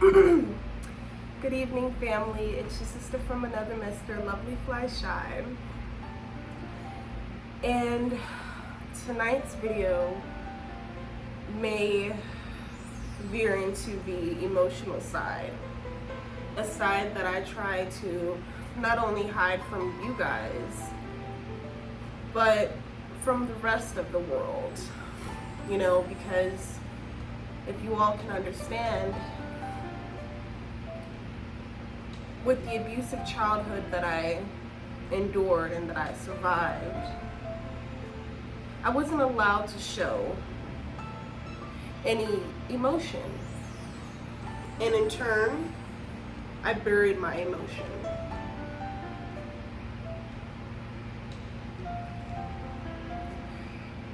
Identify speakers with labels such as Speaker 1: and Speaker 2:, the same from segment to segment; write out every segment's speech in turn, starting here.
Speaker 1: Good evening, family. It's your sister from another mister, Lovely Fly Shy. And tonight's video may veer into the emotional side, a side that I try to not only hide from you guys, but from the rest of the world, because if you all can understand, with the abusive childhood that I endured and that I survived, I wasn't allowed to show any emotion. And in turn, I buried my emotion.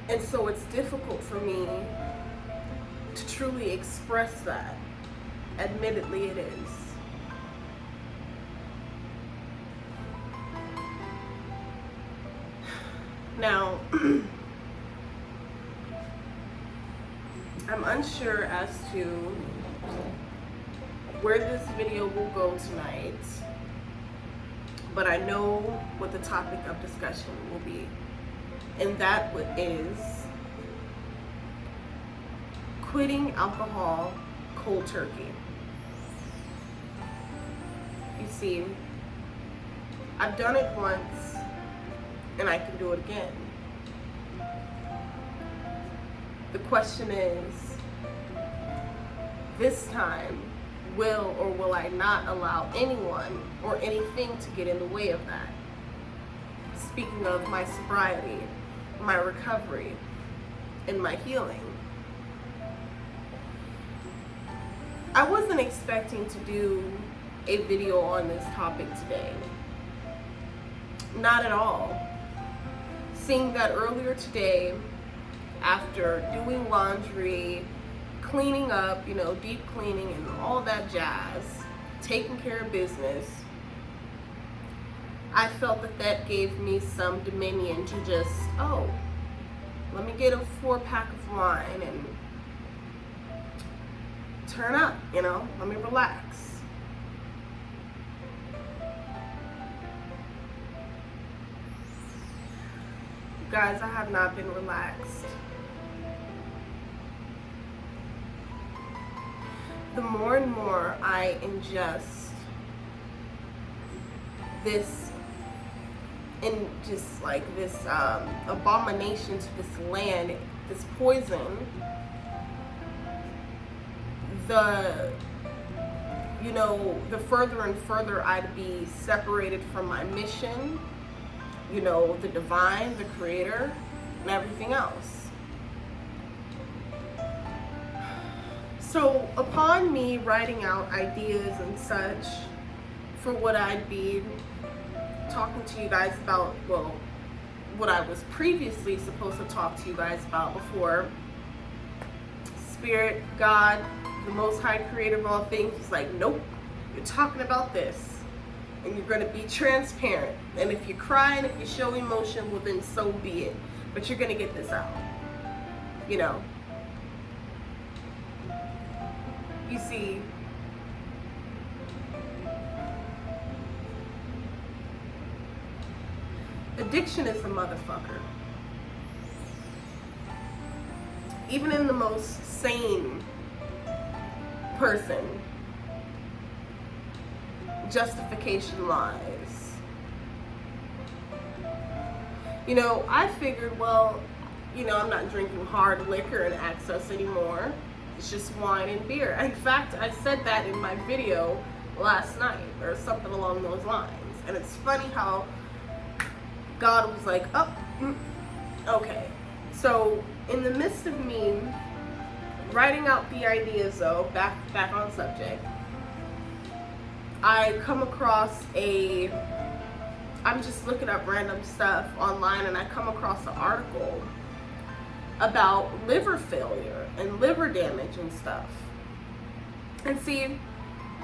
Speaker 1: And so it's difficult for me to truly express that. Admittedly, it is. Now, I'm unsure as to where this video will go tonight, but I know what the topic of discussion will be, and that is quitting alcohol cold turkey. You see, I've done it once, and I can do it again. The question is, this time, will or will I not allow anyone or anything to get in the way of that? Speaking of my sobriety, my recovery, and my healing. I wasn't expecting to do a video on this topic today. Not at all. Seeing that earlier today, after doing laundry, cleaning up, deep cleaning and all that jazz, taking care of business, I felt that gave me some dominion to just, let me get a 4-pack of wine and turn up, let me relax. Guys, I have not been relaxed. The more and more I ingest this, and just like this abomination to this land, this poison, the further and further I'd be separated from my mission, the divine, the creator, and everything else. So upon me writing out ideas and such for what I'd be talking to you guys about, what I was previously supposed to talk to you guys about before, Spirit, God, the Most High Creator of all things, was like, nope, you're talking about this. And you're going to be transparent. And if you cry and if you show emotion, well then so be it. But you're going to get this out. You see, addiction is a motherfucker. Even in the most sane person, justification lies. I figured, I'm not drinking hard liquor and access anymore. It's just wine and beer. In fact, I said that in my video last night or something along those lines. And it's funny how God was like, okay. So in the midst of me writing out the ideas, though, back on subject, I come across I'm just looking up random stuff online, and I come across an article about liver failure and liver damage and stuff. And see,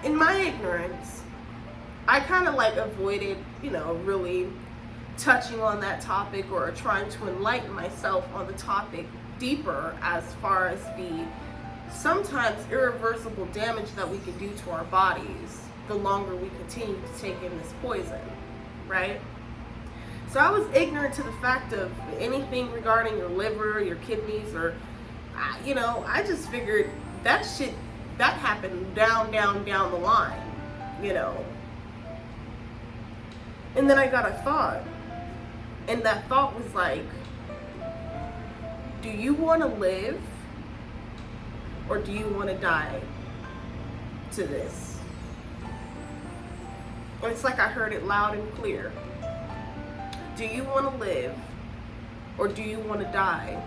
Speaker 1: in my ignorance, I kind of avoided, really touching on that topic or trying to enlighten myself on the topic deeper as far as the sometimes irreversible damage that we can do to our bodies the longer we continue to take in this poison, right? So I was ignorant to the fact of anything regarding your liver, your kidneys, or, I just figured that happened down the line, And then I got a thought, and that thought was like, do you want to live, or do you want to die to this? And it's like I heard it loud and clear. Do you want to live, or do you want to die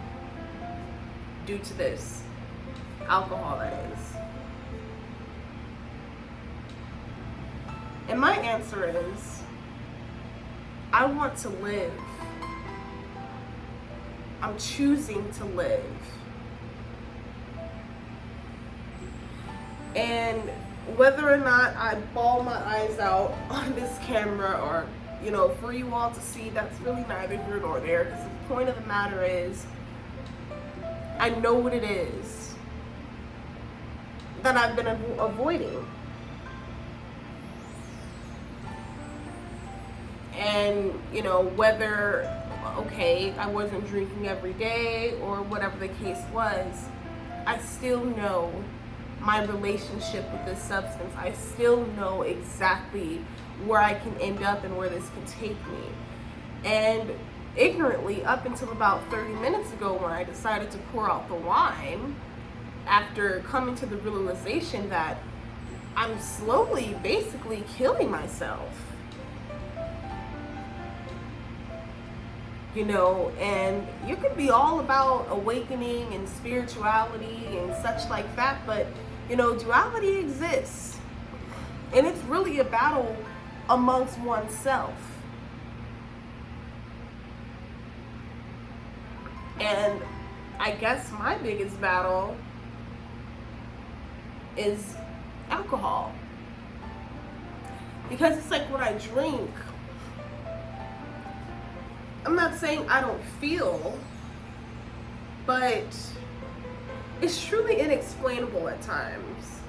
Speaker 1: due to this? Alcohol, that is. And my answer is, I want to live. I'm choosing to live. And whether or not I bawl my eyes out on this camera, or for you all to see, that's really neither here nor there, because the point of the matter is, I know what it is that I've been avoiding. And, whether, okay, I wasn't drinking every day or whatever the case was, I still know my relationship with this substance. I still know exactly where I can end up and where this can take me. And ignorantly, up until about 30 minutes ago, when I decided to pour out the wine, after coming to the realization that I'm slowly basically killing myself. And you could be all about awakening and spirituality and such like that, but duality exists, and it's really a battle amongst oneself. And I guess my biggest battle is alcohol, because it's like when I drink, I'm not saying I don't feel, but it's truly inexplainable at times,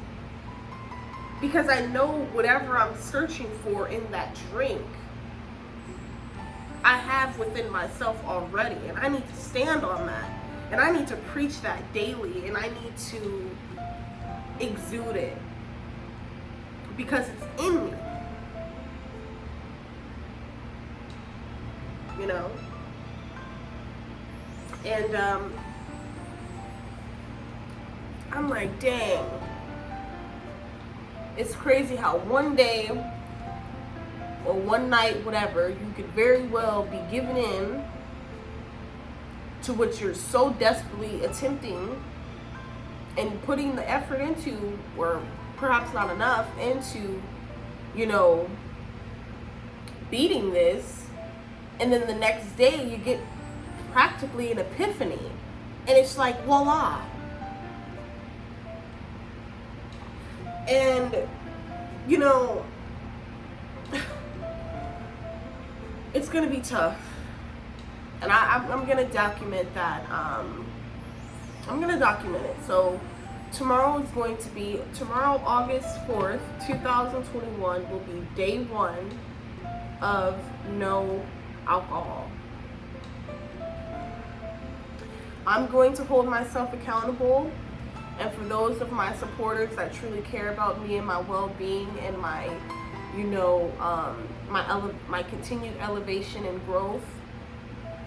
Speaker 1: because I know whatever I'm searching for in that drink, I have within myself already, and I need to stand on that, and I need to preach that daily, and I need to exude it, because it's in me. And I'm like, dang, it's crazy how one day or one night, whatever, you could very well be given in to what you're so desperately attempting and putting the effort into, or perhaps not enough, into, beating this. And then the next day you get practically an epiphany. And it's like, voila. And, it's going to be tough. And I'm going to document that. I'm going to document it. So tomorrow, August 4th, 2021, will be day 1 of no alcohol. I'm going to hold myself accountable, and for those of my supporters that truly care about me and my well-being and my, my continued elevation and growth,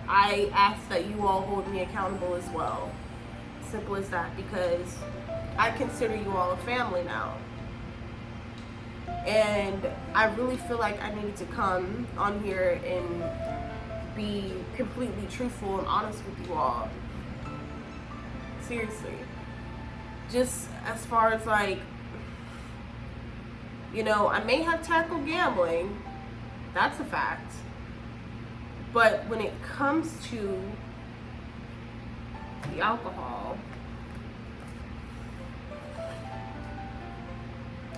Speaker 1: I ask that you all hold me accountable as well. Simple as that, because I consider you all a family now. And I really feel like I needed to come on here and be completely truthful and honest with you all. Seriously. Just as far as like, I may have tackled gambling. That's a fact. But when it comes to the alcohol,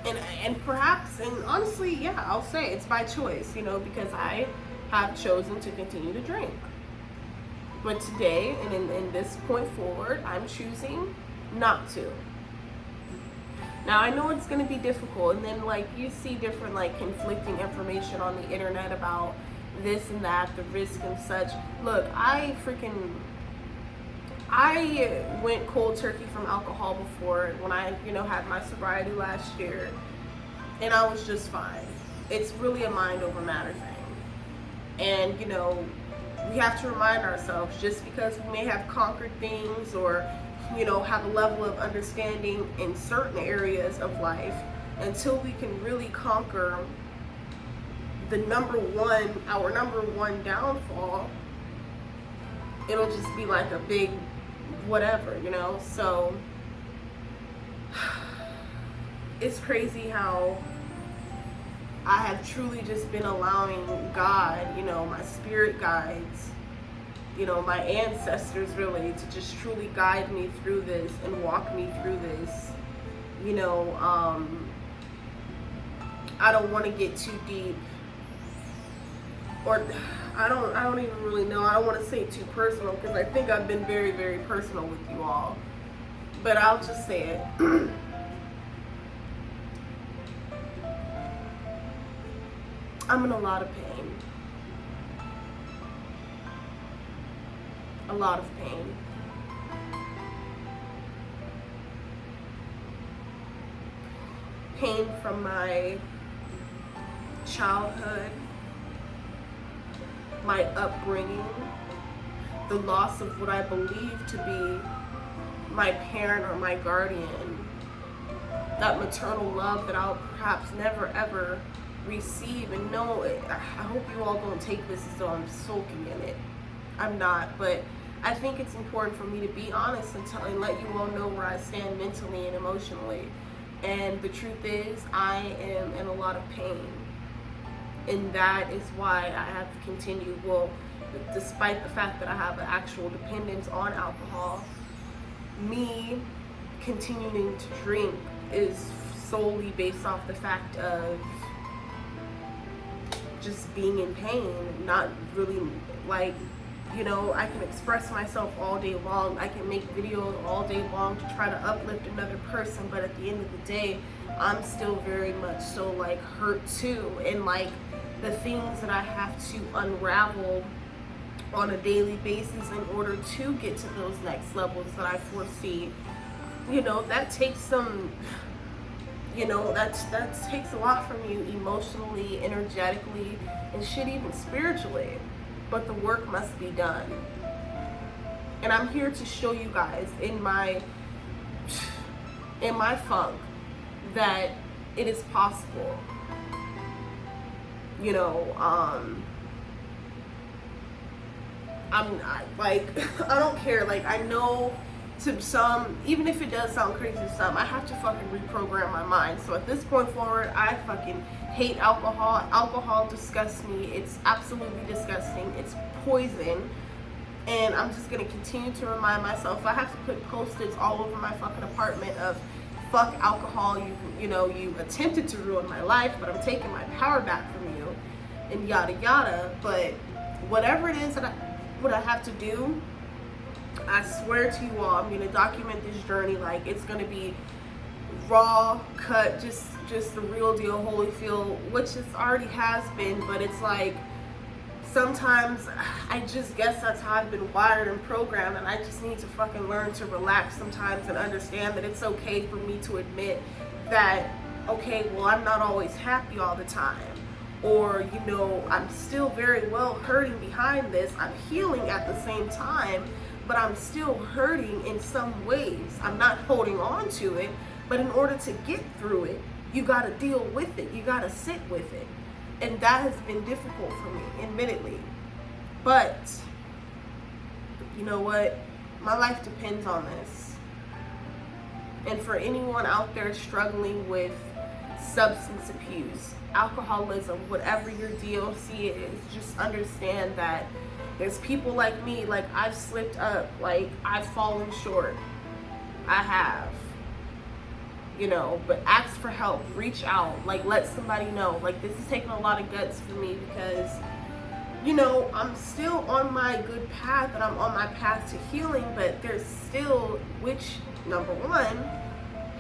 Speaker 1: and perhaps, and honestly, yeah, I'll say it's by choice, because I have chosen to continue to drink. But today, and in this point forward, I'm choosing not to. Now I know it's gonna be difficult, and then like you see different like conflicting information on the internet about this and that, the risk and such. Look, I went cold turkey from alcohol before when I, had my sobriety last year, and I was just fine. It's really a mind over matter thing. And, we have to remind ourselves, just because we may have conquered things or, have a level of understanding in certain areas of life, until we can really conquer our number one downfall, it'll just be like a big whatever, so it's crazy how I have truly just been allowing God, my spirit guides, my ancestors really, to just truly guide me through this and walk me through this. I don't want to get too deep, or I don't even really know. I don't want to say too personal, because I think I've been very, very personal with you all. But I'll just say it. I'm in a lot of pain. A lot of pain. Pain from my childhood, my upbringing, the loss of what I believe to be my parent or my guardian, that maternal love that I'll perhaps never ever receive. And no, I hope you all don't take this as though I'm sulking in it. I'm not, but I think it's important for me to be honest and let you all know where I stand mentally and emotionally. And the truth is, I am in a lot of pain. And that is why I have continued, despite the fact that I have an actual dependence on alcohol, me continuing to drink is solely based off the fact of just being in pain, not really I can express myself all day long. I can make videos all day long to try to uplift another person, but at the end of the day, I'm still very much so hurt too, and the things that I have to unravel on a daily basis in order to get to those next levels that I foresee, that takes some, that takes a lot from you emotionally, energetically, and shit, even spiritually. But the work must be done. And I'm here to show you guys in my funk that it is possible. I don't care. I know to some, even if it does sound crazy to some, I have to fucking reprogram my mind. So at this point forward, I fucking hate alcohol. Alcohol disgusts me. It's absolutely disgusting. It's poison. And I'm just gonna continue to remind myself. I have to put post-its all over my fucking apartment of fuck alcohol. You attempted to ruin my life, but I'm taking my power back from you, and yada yada. But whatever it is what I have to do, I swear to you all, I'm gonna document this journey. It's gonna be raw, cut, just the real deal, Holyfield, which it already has been. But it's sometimes I just guess that's how I've been wired and programmed, and I just need to fucking learn to relax sometimes and understand that it's okay for me to admit that, okay, well, I'm not always happy all the time, or I'm still very well hurting behind this. I'm healing at the same time, but I'm still hurting in some ways. I'm not holding on to it, but in order to get through it, you gotta deal with it. You gotta sit with it. And that has been difficult for me, admittedly. But, you know what? My life depends on this. And for anyone out there struggling with substance abuse, alcoholism, whatever your DOC is, just understand that there's people like me. I've slipped up. I've fallen short. I have. But ask for help, reach out, let somebody know. This is taking a lot of guts for me, because I'm still on my good path, and I'm on my path to healing, but there's still, which, number one,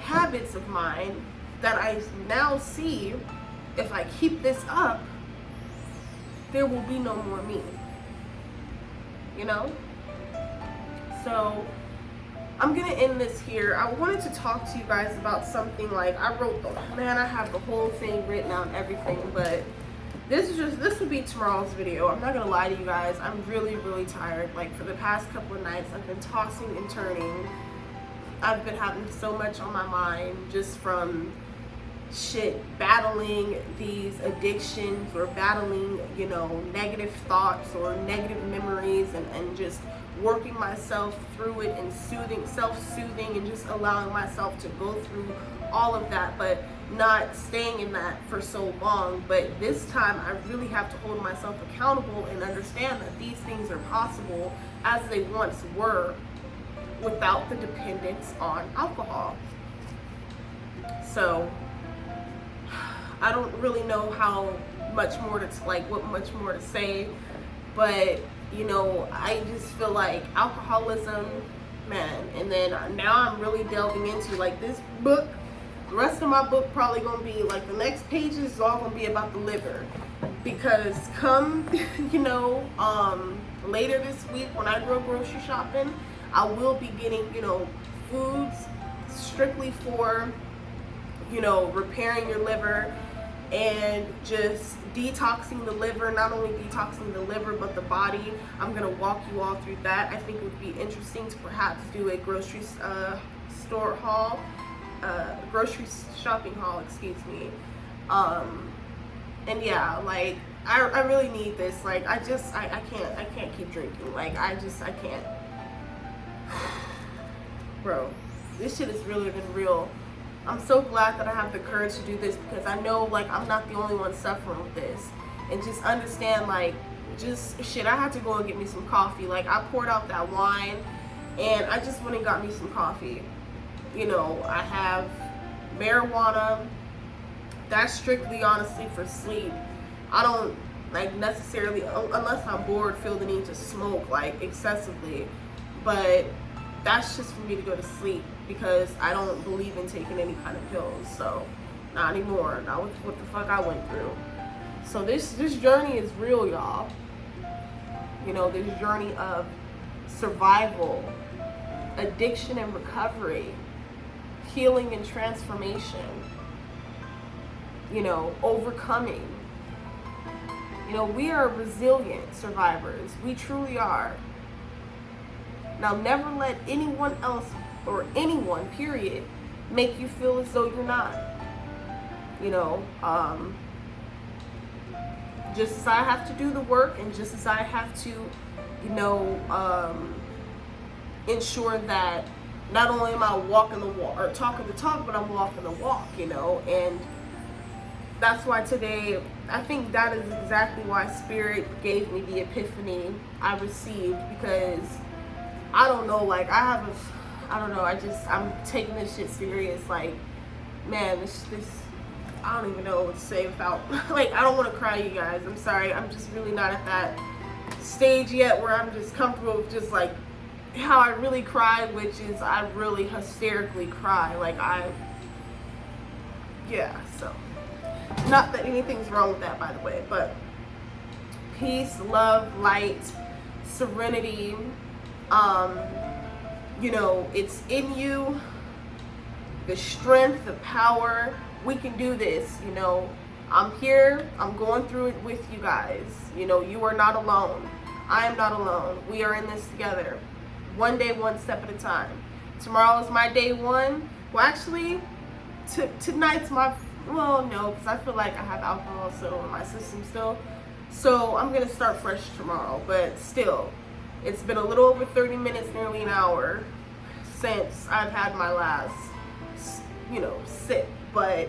Speaker 1: habits of mine that I now see, if I keep this up, there will be no more me, you know? So I'm gonna end this here. I wanted to talk to you guys about something. Like, I have the whole thing written out and everything, but this would be tomorrow's video. I'm not gonna lie to you guys, I'm really, really tired. Like, for the past couple of nights, I've been tossing and turning. I've been having so much on my mind, just from battling these addictions, or battling, you know, negative thoughts or negative memories, and just working myself through it, and self-soothing, and just allowing myself to go through all of that, but not staying in that for so long. But this time I really have to hold myself accountable and understand that these things are possible as they once were, without the dependence on alcohol. So I don't really know how much more to what much more to say, but you know, I just feel like alcoholism, man. And then now I'm really delving into, like, this book. The rest of my book probably gonna be like, the next pages is all gonna be about the liver, because come you know, later this week when I go grocery shopping, I will be getting, you know, foods strictly for, you know, repairing your liver and just detoxing the liver. Not only detoxing the liver, but the body. I'm gonna walk you all through that. I think it would be interesting to perhaps do a grocery store haul, grocery shopping haul, excuse me. And yeah, like, I really need this. Like, I can't keep drinking. Like, I can't. Bro, this shit has really been real. I'm so glad that I have the courage to do this, because I know, like, I'm not the only one suffering with this. And just understand, like, I had to go and get me some coffee. Like, I poured out that wine, and I just went and got me some coffee. You know, I have marijuana. That's strictly, honestly, for sleep. I don't, like, necessarily, unless I'm bored, feel the need to smoke, like, excessively. But that's just for me to go to sleep, because I don't believe in taking any kind of pills. So not anymore. Not with what the fuck I went through. So this journey is real, y'all. You know, this journey of survival, addiction and recovery, healing and transformation, you know, overcoming. You know, we are resilient survivors. We truly are. Now, never let anyone else, or anyone, period, make you feel as though you're not. You know, just as I have to do the work, and just as I have to, you know, ensure that not only am I walking the walk, or talking the talk, but I'm walking the walk, you know. And that's why today, I think that is exactly why Spirit gave me the epiphany I received, because I don't know, like, I don't know, I'm taking this shit serious. Like, man, this, I don't even know what to say without, like, I don't want to cry, you guys. I'm sorry, I'm just really not at that stage yet where I'm just comfortable with just, like, how I really cry, which is I really hysterically cry. Like, yeah, so, not that anything's wrong with that, by the way, but peace, love, light, serenity. You know, it's in you, the strength, the power. We can do this, you know. I'm here, I'm going through it with you guys. You know, you are not alone. I am not alone. We are in this together. One day, one step at a time. Tomorrow is my day one. Well, actually, tonight's my, well, no, because I feel like I have alcohol still in my system still. So I'm going to start fresh tomorrow, but still. It's been a little over 30 minutes, nearly an hour, since I've had my last, you know, sip. But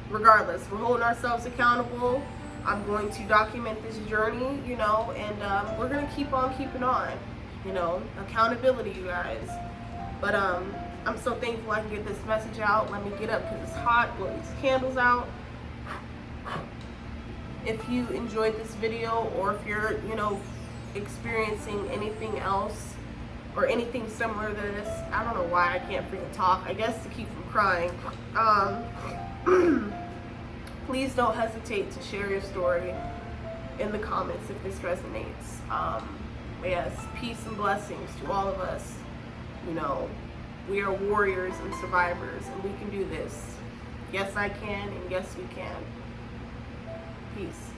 Speaker 1: regardless, we're holding ourselves accountable. I'm going to document this journey, you know, and we're going to keep on keeping on, you know, accountability, you guys. But I'm so thankful I can get this message out. Let me get up because it's hot. Blow these candles out. If you enjoyed this video, or if you're, you know, experiencing anything else, or anything similar to this. I don't know why I can't freaking talk. I guess to keep from crying. Please don't hesitate to share your story in the comments if this resonates. Yes, peace and blessings to all of us. You know, we are warriors and survivors, and we can do this. Yes, I can, and yes, we can. Peace.